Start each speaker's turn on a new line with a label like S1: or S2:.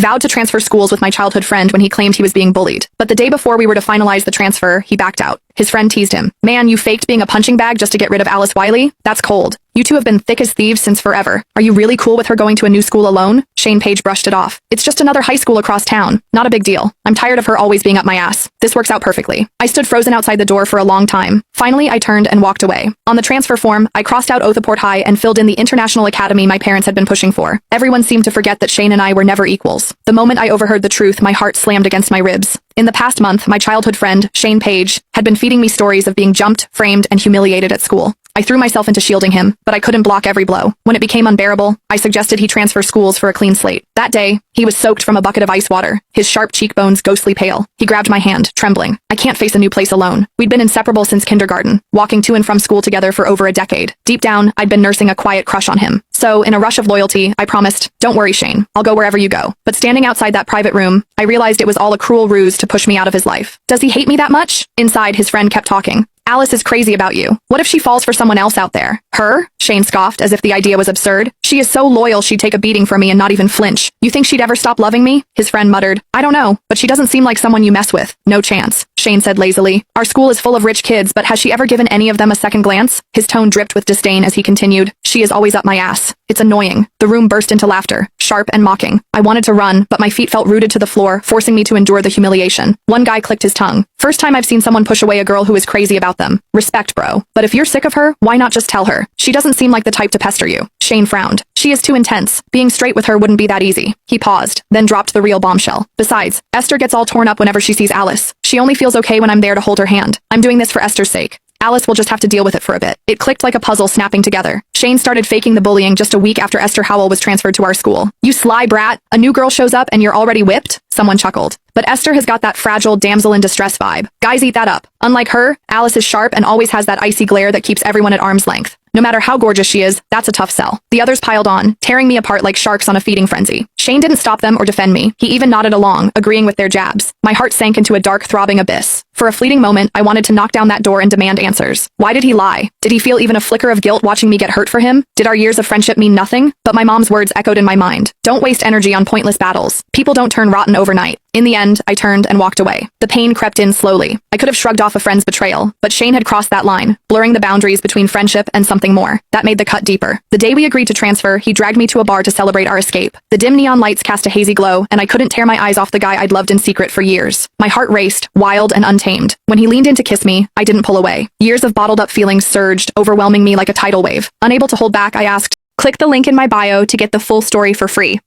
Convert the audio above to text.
S1: vowed to transfer schools with my childhood friend when he claimed he was being bullied. But the day before we were to finalize the transfer, he backed out. His friend teased him. Man, you faked being a punching bag just to get rid of Alice Wiley? That's cold. You two have been thick as thieves since forever. Are you really cool with her going to a new school alone? Shane Page brushed it off. It's just another high school across town. Not a big deal. I'm tired of her always being up my ass. This works out perfectly. I stood frozen outside the door for a long time. Finally, I turned and walked away. On the transfer form, I crossed out Othaport High and filled in the international academy my parents had been pushing for. Everyone seemed to forget that Shane and I were never equals. The moment I overheard the truth, my heart slammed against my ribs. In the past month, my childhood friend, Shane Page, had been feeding me stories of being jumped, framed, and humiliated at school. I threw myself into shielding him, but I couldn't block every blow. When it became unbearable, I suggested he transfer schools for a clean slate. That day, he was soaked from a bucket of ice water, his sharp cheekbones ghostly pale. He grabbed my hand, trembling. I can't face a new place alone. We'd been inseparable since kindergarten, walking to and from school together for over a decade. Deep down, I'd been nursing a quiet crush on him. So, in a rush of loyalty, I promised, "Don't worry, Shane. I'll go wherever you go." But standing outside that private room, I realized it was all a cruel ruse to push me out of his life. Does he hate me that much? Inside, his friend kept talking. Alice is crazy about you. What if she falls for someone else out there? Her? Shane scoffed as if the idea was absurd. She is so loyal she'd take a beating for me and not even flinch. You think she'd ever stop loving me? His friend muttered. I don't know, but she doesn't seem like someone you mess with. No chance. Shane said lazily. Our school is full of rich kids, but has she ever given any of them a second glance? His tone dripped with disdain as he continued. She is always up my ass. It's annoying. The room burst into laughter, sharp and mocking. I wanted to run, but my feet felt rooted to the floor, forcing me to endure the humiliation. One guy clicked his tongue. First time I've seen someone push away a girl who is crazy about them. Respect, bro. But if you're sick of her, why not just tell her? She doesn't seem like the type to pester you. Shane frowned. She is too intense. Being straight with her wouldn't be that easy. He paused, then dropped the real bombshell. Besides, Esther gets all torn up whenever she sees Alice. She only feels okay when I'm there to hold her hand. I'm doing this for Esther's sake. Alice will just have to deal with it for a bit. It clicked like a puzzle snapping together. Shane started faking the bullying just a week after Esther Howell was transferred to our school. You sly brat. A new girl shows up and you're already whipped? Someone chuckled. But Esther has got that fragile damsel in distress vibe. Guys eat that up. Unlike her, Alice is sharp and always has that icy glare that keeps everyone at arm's length. No matter how gorgeous she is, that's a tough sell. The others piled on, tearing me apart like sharks on a feeding frenzy. Shane didn't stop them or defend me. He even nodded along, agreeing with their jabs. My heart sank into a dark, throbbing abyss. For a fleeting moment, I wanted to knock down that door and demand answers. Why did he lie? Did he feel even a flicker of guilt watching me get hurt for him? Did our years of friendship mean nothing? But my mom's words echoed in my mind. Don't waste energy on pointless battles. People don't turn rotten overnight. In the end, I turned and walked away. The pain crept in slowly. I could have shrugged off a friend's betrayal, but Shane had crossed that line, blurring the boundaries between friendship and something more. That made the cut deeper. The day we agreed to transfer, he dragged me to a bar to celebrate our escape. The dim neon lights cast a hazy glow, and I couldn't tear my eyes off the guy I'd loved in secret for years. My heart raced, wild and untamed. When he leaned in to kiss me, I didn't pull away. Years of bottled up feelings surged, overwhelming me like a tidal wave. Unable to hold back, I asked, "Click the link in my bio to get the full story for free."